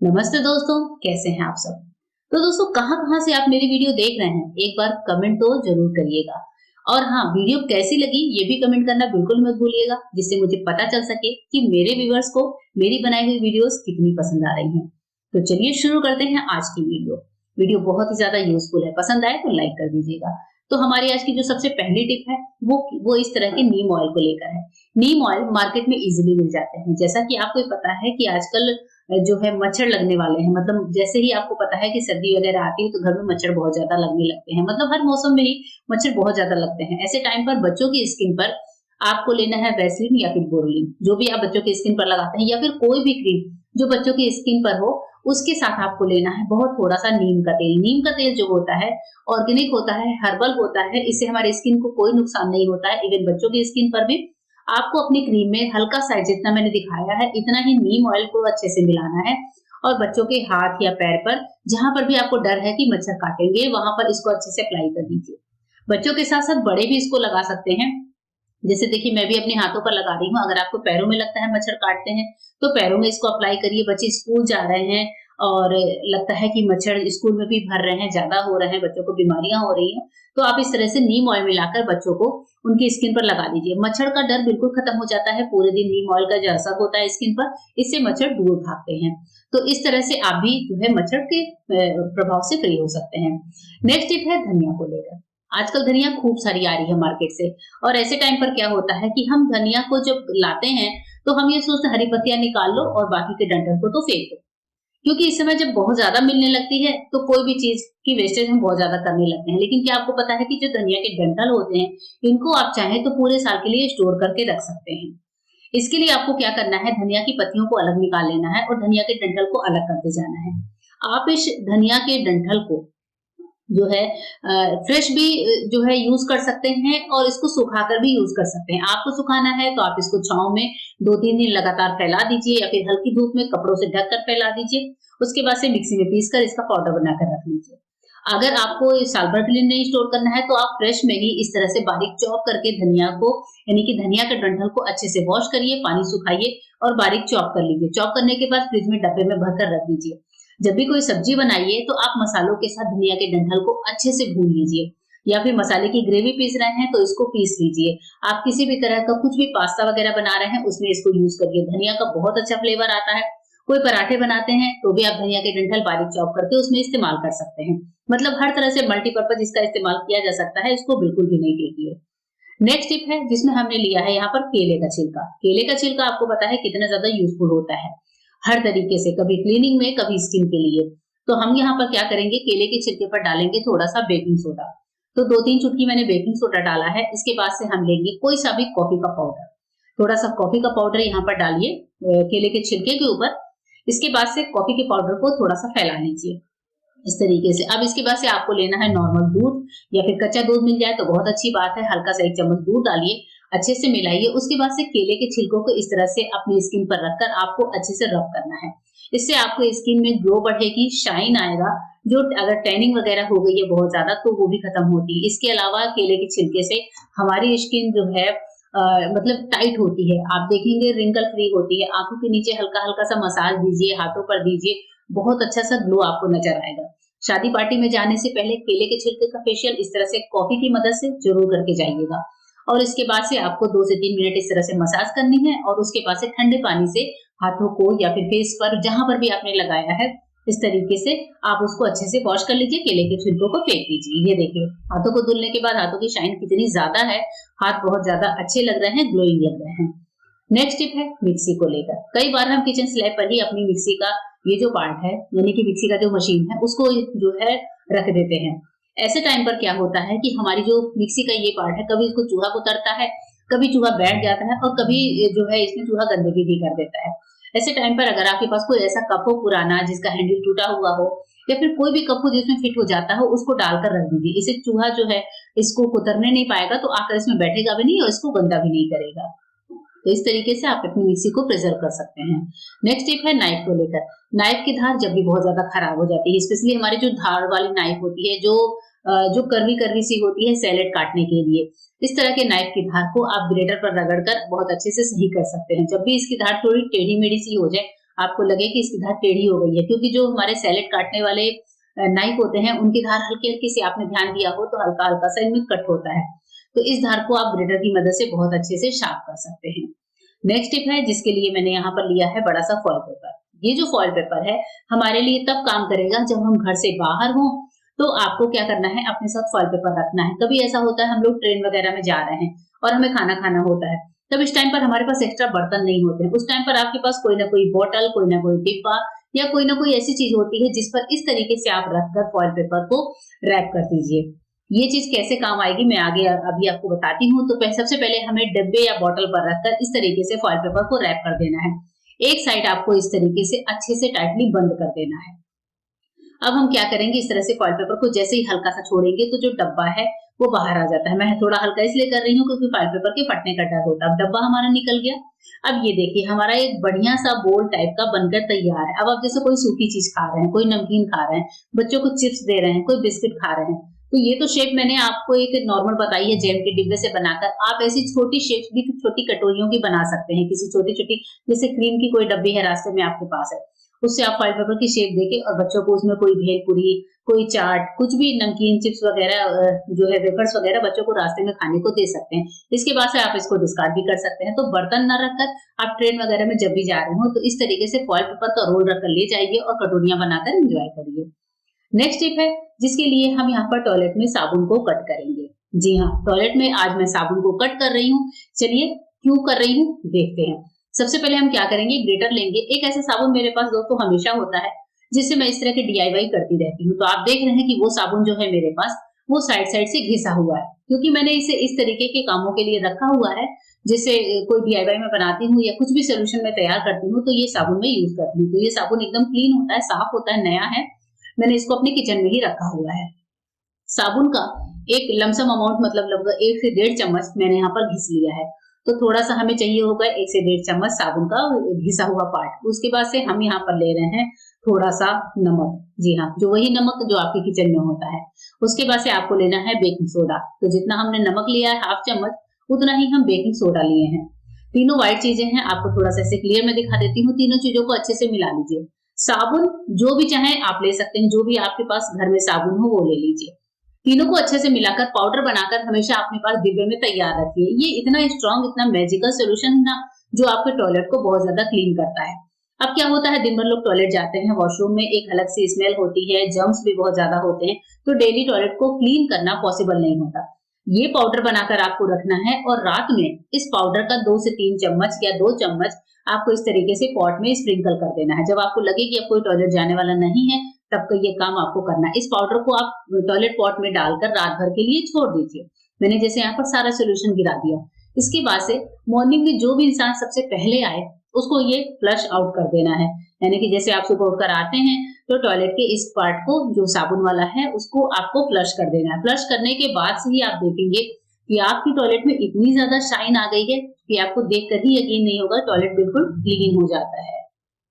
नमस्ते दोस्तों, कैसे हैं आप सब। तो दोस्तों, कहाँ कहाँ से आप मेरी वीडियो देख रहे हैं, एक बार कमेंट तो जरूर करिएगा। और हाँ, वीडियो कैसी लगी ये भी कमेंट करना बिल्कुल मत भूलिएगा, जिससे मुझे पता चल सके कि मेरे व्यूअर्स को मेरी बनाई हुई वीडियोस कितनी पसंद आ रही हैं। तो चलिए शुरू करते हैं आज की वीडियो। वीडियो बहुत ही ज्यादा यूजफुल है, पसंद आए तो लाइक कर दीजिएगा। तो हमारी आज की जो सबसे पहली टिप है वो इस तरह के नीम ऑयल को लेकर है। नीम ऑयल मार्केट में इजीली मिल जाते हैं। जैसा कि आपको पता है कि आजकल जो है मच्छर लगने वाले हैं, मतलब जैसे ही आपको पता है कि सर्दी वगैरह आती है तो घर में मच्छर बहुत ज्यादा लगने लगते हैं, मतलब हर मौसम में ही मच्छर बहुत ज्यादा लगते हैं। ऐसे टाइम पर बच्चों की स्किन पर आपको लेना है वैसलीन या फिर बोरोलिन, जो भी आप बच्चों की स्किन पर लगाते हैं, या फिर कोई भी क्रीम जो बच्चों की स्किन पर हो, उसके साथ आपको लेना है बहुत थोड़ा सा नीम का तेल। नीम का तेल जो होता है ऑर्गेनिक होता है, हर्बल होता है, इससे हमारी स्किन को कोई नुकसान नहीं होता है। इवन बच्चों की स्किन पर भी आपको अपनी क्रीम में हल्का सा, जितना मैंने दिखाया है इतना ही नीम ऑयल को अच्छे से मिलाना है, और बच्चों के हाथ या पैर पर जहां पर भी आपको डर है कि मच्छर काटेंगे, वहां पर इसको अच्छे से अप्लाई कर दीजिए। बच्चों के साथ साथ बड़े भी इसको लगा सकते हैं। जैसे देखिए, मैं भी अपने हाथों पर लगा रही हूँ। अगर आपको पैरों में लगता है मच्छर काटते हैं तो पैरों में इसको अप्लाई करिए। बच्चे स्कूल जा रहे हैं और लगता है कि मच्छर स्कूल में भी भर रहे हैं, ज्यादा हो रहे हैं, बच्चों को बीमारियां हो रही हैं, तो आप इस तरह से नीम ऑयल मिलाकर बच्चों को उनकी स्किन पर लगा दीजिए। मच्छर का डर बिल्कुल खत्म हो जाता है पूरे दिन नीम ऑयल का जो असर होता है स्किन पर, इससे मच्छर दूर भागते हैं। तो इस तरह से आप भी जो है मच्छर के प्रभाव से फ्री हो सकते हैं। नेक्स्ट टिप है धनिया को लेकर। आजकल धनिया खूब सारी आ रही है मार्केट से, और ऐसे टाइम पर क्या होता है कि हम धनिया को जब लाते हैं तो हम ये सोचते हैं हरी पत्तियां निकाल लो और बाकी के डंठल को तो फेंक दो, क्योंकि इस समय जब बहुत ज्यादा मिलने लगती है तो कोई भी चीज की वेस्टेज हम बहुत ज्यादा करने लगते हैं। लेकिन क्या आपको पता है कि जो धनिया के डंठल होते हैं, इनको आप चाहें तो पूरे साल के लिए स्टोर करके रख सकते हैं। इसके लिए आपको क्या करना है, धनिया की पत्तियों को अलग निकाल लेना है और धनिया के डंठल को अलग करते जाना है। आप इस धनिया के डंठल को जो है फ्रेश भी जो है यूज कर सकते हैं, और इसको सुखाकर भी यूज कर सकते हैं। आपको सुखाना है तो आप इसको छांव में 2-3 दिन लगातार फैला दीजिए, या फिर हल्की धूप में कपड़ों से ढककर फैला दीजिए। उसके बाद से मिक्सी में पीसकर इसका पाउडर बनाकर रख लीजिए। अगर आपको साल भर के लिए नहीं स्टोर करना है तो आप फ्रेश में ही इस तरह से बारीक चॉप करके धनिया को, यानी कि धनिया के डंठल को अच्छे से वॉश करिए, पानी सुखाइए और बारीक चॉप कर लीजिए। चॉप करने के बाद फ्रिज में डब्बे में भरकर रख दीजिए। जब भी कोई सब्जी बनाइए तो आप मसालों के साथ धनिया के डंठल को अच्छे से भून लीजिए, या फिर मसाले की ग्रेवी पीस रहे हैं तो इसको पीस लीजिए। आप किसी भी तरह का कुछ भी पास्ता वगैरह बना रहे हैं उसमें इसको यूज करिए। धनिया का बहुत अच्छा फ्लेवर आता है। कोई पराठे बनाते हैं तो भी आप धनिया के डंठल बारीक चॉप करके उसमें इस्तेमाल कर सकते हैं। मतलब हर तरह से मल्टीपर्पज इसका इस्तेमाल किया जा सकता है, इसको बिल्कुल भी नहीं फेंकिए। नेक्स्ट टिप है जिसमें हमने लिया है यहाँ पर केले का छिलका। केले का छिलका आपको पता है कितना ज्यादा यूजफुल होता है हर तरीके से, कभी क्लीनिंग में, कभी स्किन के लिए। तो हम यहाँ पर क्या करेंगे, केले के छिलके पर डालेंगे थोड़ा सा बेकिंग सोडा। तो 2-3 चुटकी मैंने बेकिंग सोडा डाला है। इसके बाद से हम लेंगे कोई सा भी कॉफी का पाउडर, थोड़ा सा कॉफी का पाउडर यहाँ पर डालिए केले के छिलके के ऊपर। इसके बाद से कॉफी के पाउडर को थोड़ा सा फैला लीजिए इस तरीके से। अब इसके बाद से आपको लेना है नॉर्मल दूध, या फिर कच्चा दूध मिल जाए तो बहुत अच्छी बात है। हल्का सा 1 चम्मच दूध डालिए, अच्छे से मिलाइए। उसके बाद से केले के छिलकों को इस तरह से अपनी स्किन पर रखकर आपको अच्छे से रब करना है। इससे आपको स्किन में ग्लो बढ़ेगी, शाइन आएगा। जो अगर टैनिंग वगैरह हो गई है बहुत ज्यादा तो वो भी खत्म होती है। इसके अलावा केले के छिलके से हमारी स्किन जो है मतलब टाइट होती है, आप देखेंगे रिंकल फ्री होती है। आंखों के नीचे हल्का हल्का सा मसाज दीजिए, हाथों पर दीजिए, बहुत अच्छा सा ग्लो आपको नजर आएगा। शादी पार्टी में जाने से पहले केले के छिलके का फेशियल इस तरह से कॉफी की मदद से जरूर करके जाइएगा। और इसके बाद से आपको 2 से 3 मिनट इस तरह से मसाज करनी है, और उसके बाद से ठंडे पानी से हाथों को या फिर फेस पर जहां पर भी आपने लगाया है, इस तरीके से आप उसको अच्छे से वॉश कर लीजिए। केले के छिलकों को फेंक दीजिए। ये देखिए, हाथों को धुलने के बाद हाथों की शाइन कितनी ज्यादा है, हाथ बहुत ज्यादा अच्छे लग रहे हैं, ग्लोइंग लग रहे हैं। नेक्स्ट टिप है मिक्सी को लेकर। कई बार हम किचन स्लैब पर ही अपनी मिक्सी का ये जो पार्ट है, यानी कि मिक्सी का जो मशीन है, उसको जो है रख देते हैं। ऐसे टाइम पर क्या होता है कि हमारी जो मिक्सी का ये पार्ट है, कभी इसको चूहा कुतरता है, कभी चूहा बैठ जाता है, और कभी जो है इसमें चूहा गंदगी भी कर देता है। ऐसे टाइम पर अगर आपके पास कोई ऐसा कप हो पुराना जिसका हैंडल टूटा हुआ हो, या फिर कोई भी कप हो जिसमें फिट हो जाता हो, उसको डालकर रख दीजिए। इससे चूहा जो है इसको कुतरने नहीं पाएगा, तो आकर इसमें बैठेगा भी नहीं और इसको गंदा भी नहीं करेगा। तो इस तरीके से आप अपनी मिक्सी को प्रिजर्व कर सकते हैं। नेक्स्ट टिप है नाइफ को लेकर। नाइफ की धार जब भी बहुत ज्यादा खराब हो जाती है, स्पेशली हमारी जो धार वाली नाइफ होती है, जो कर्वी कर्वी सी होती है सैलेड काटने के लिए, इस तरह के नाइफ की धार को आप ग्रेटर पर रगड़कर बहुत अच्छे से सही कर सकते हैं। जब भी इसकी धार थोड़ी टेढ़ी मेढ़ी सी हो जाए, आपको लगे कि इसकी धार टेढ़ी हो गई है, क्योंकि जो हमारे सैलेड काटने वाले नाइफ होते हैं उनकी धार हल्की-हल्की सी आपने ध्यान दिया हो तो हल्का-हल्का सा इनमें कट होता है। तो इस धार को आप ग्रेटर की मदद से बहुत अच्छे से शार्प कर सकते हैं। नेक्स्ट टिप है जिसके लिए मैंने यहाँ पर लिया है बड़ा सा फॉइल पेपर। ये जो फॉइल पेपर है हमारे लिए तब काम करेगा जब हम घर से बाहर हों, तो आपको क्या करना है, अपने साथ फॉइल पेपर रखना है। कभी ऐसा होता है हम लोग ट्रेन वगैरह में जा रहे हैं और हमें खाना खाना होता है, तब इस टाइम पर हमारे पास एक्स्ट्रा बर्तन नहीं होते हैं। उस टाइम पर आपके पास कोई ना कोई बोतल, कोई ना कोई डिब्बा या कोई ना कोई ऐसी चीज होती है जिस पर इस तरीके से आप रखकर फॉइल पेपर को रैप कर दीजिए। ये चीज कैसे काम आएगी मैं आगे अभी आपको बताती हूँ। तो सबसे पहले हमें डिब्बे या बोतल पर रखकर इस तरीके से फॉइल पेपर को रैप कर देना है। एक साइड आपको इस तरीके से अच्छे से टाइटली बंद कर देना है। अब हम क्या करेंगे, इस तरह से फॉइल पेपर को जैसे ही हल्का सा छोड़ेंगे तो जो डब्बा है वो बाहर आ जाता है। मैं थोड़ा हल्का इसलिए कर रही हूँ क्योंकि फॉइल पेपर के फटने का डर होता है। अब डब्बा हमारा निकल गया। अब ये देखिए हमारा एक बढ़िया सा बोल टाइप का बनकर तैयार है। अब आप जैसे कोई सूखी चीज खा रहे हैं, कोई नमकीन खा रहे हैं, बच्चों को चिप्स दे रहे हैं, कोई बिस्किट खा रहे हैं, तो ये तो शेप मैंने आपको एक नॉर्मल बताई है जेम के डिब्बे से बनाकर। आप ऐसी छोटी शेप भी छोटी कटोरियों की बना सकते हैं। किसी छोटी छोटी जैसे क्रीम की कोई डब्बी है रास्ते में आपके पास है, उससे आप फॉइल पेपर की शेप देके और बच्चों को उसमें कोई भेलपुरी, कोई चाट, कुछ भी नमकीन चिप्स वगैरह जो है वेफर्स वगैरह बच्चों को रास्ते में खाने को दे सकते हैं। इसके बाद से आप इसको डिस्कार्ड भी कर सकते हैं। तो बर्तन ना रखकर आप ट्रेन वगैरह में जब भी जा रहे हो तो इस तरीके से फॉइल पेपर का रोल रखकर ले जाइए और कटोरियां बनाकर एंजॉय करिए। नेक्स्ट टिप है जिसके लिए हम यहाँ पर टॉयलेट में साबुन को कट करेंगे। जी हाँ, टॉयलेट में आज मैं साबुन को कट कर रही हूँ। चलिए क्यों कर रही हूँ देखते हैं। सबसे पहले हम क्या करेंगे, ग्रेटर लेंगे। एक ऐसा साबुन मेरे पास दोस्तों हमेशा होता है जिससे मैं इस तरह के DIY करती रहती हूँ। तो आप देख रहे हैं कि वो साबुन जो है मेरे पास वो साइड साइड से घिसा हुआ है, क्योंकि मैंने इसे इस तरीके के कामों के लिए रखा हुआ है। जैसे कोई DIY में बनाती हूँ या कुछ भी सोल्यूशन में तैयार करती हूँ तो ये साबुन में यूज करती हूँ। तो ये साबुन एकदम क्लीन होता है, साफ होता है, नया है। मैंने इसको अपने किचन में ही रखा हुआ है। साबुन का एक लमसम अमाउंट मतलब लगभग 1 से 1.5 चम्मच मैंने यहाँ पर घिस लिया है। तो थोड़ा सा हमें चाहिए होगा 1 से 1.5 चम्मच साबुन का घिसा हुआ पार्ट। उसके बाद से हम यहाँ पर ले रहे हैं थोड़ा सा नमक। जी हाँ, जो वही नमक जो आपके किचन में होता है। उसके बाद से आपको लेना है बेकिंग सोडा। तो जितना हमने नमक लिया है 1/2 चम्मच, उतना ही हम बेकिंग सोडा लिए हैं। तीनों व्हाइट चीजें हैं, आपको थोड़ा सा ऐसे क्लियर में दिखा देती हूँ। तीनों चीजों को अच्छे से मिला लीजिए। साबुन जो भी चाहे आप ले सकते हैं, जो भी आपके पास घर में साबुन हो वो ले लीजिए। तीनों को अच्छे से मिलाकर पाउडर बनाकर हमेशा अपने पास डिब्बे में तैयार रखिए। ये इतना स्ट्रॉन्ग, इतना मैजिकल सोल्यूशन है ना, जो आपके टॉयलेट को बहुत ज्यादा क्लीन करता है। अब क्या होता है, दिन भर लोग टॉयलेट जाते हैं, वॉशरूम में एक अलग सी स्मेल होती है, जर्म्स भी बहुत ज्यादा होते हैं, तो डेली टॉयलेट को क्लीन करना पॉसिबल नहीं होता। ये पाउडर बनाकर आपको रखना है और रात में इस पाउडर का 2 से 3 चम्मच या 2 चम्मच आपको इस तरीके से पॉट में स्प्रिंकल कर देना है। जब आपको लगे कि अब कोई टॉयलेट जाने वाला नहीं है, तब का ये काम आपको करना है। इस पाउडर को आप टॉयलेट पॉट में डालकर रात भर के लिए छोड़ दीजिए। मैंने जैसे यहाँ पर सारा सोल्यूशन गिरा दिया। इसके बाद से मॉर्निंग में जो भी इंसान सबसे पहले आए उसको ये फ्लश आउट कर देना है। यानी कि जैसे आप सुबह उठकर आते हैं तो टॉयलेट के इस पार्ट को जो साबुन वाला है उसको आपको फ्लश कर देना है। फ्लश करने के बाद से ही आप देखेंगे कि आपकी टॉयलेट में इतनी ज्यादा शाइन आ गई है कि आपको देखकर ही यकीन नहीं होगा, टॉयलेट बिल्कुल क्लीन हो जाता है।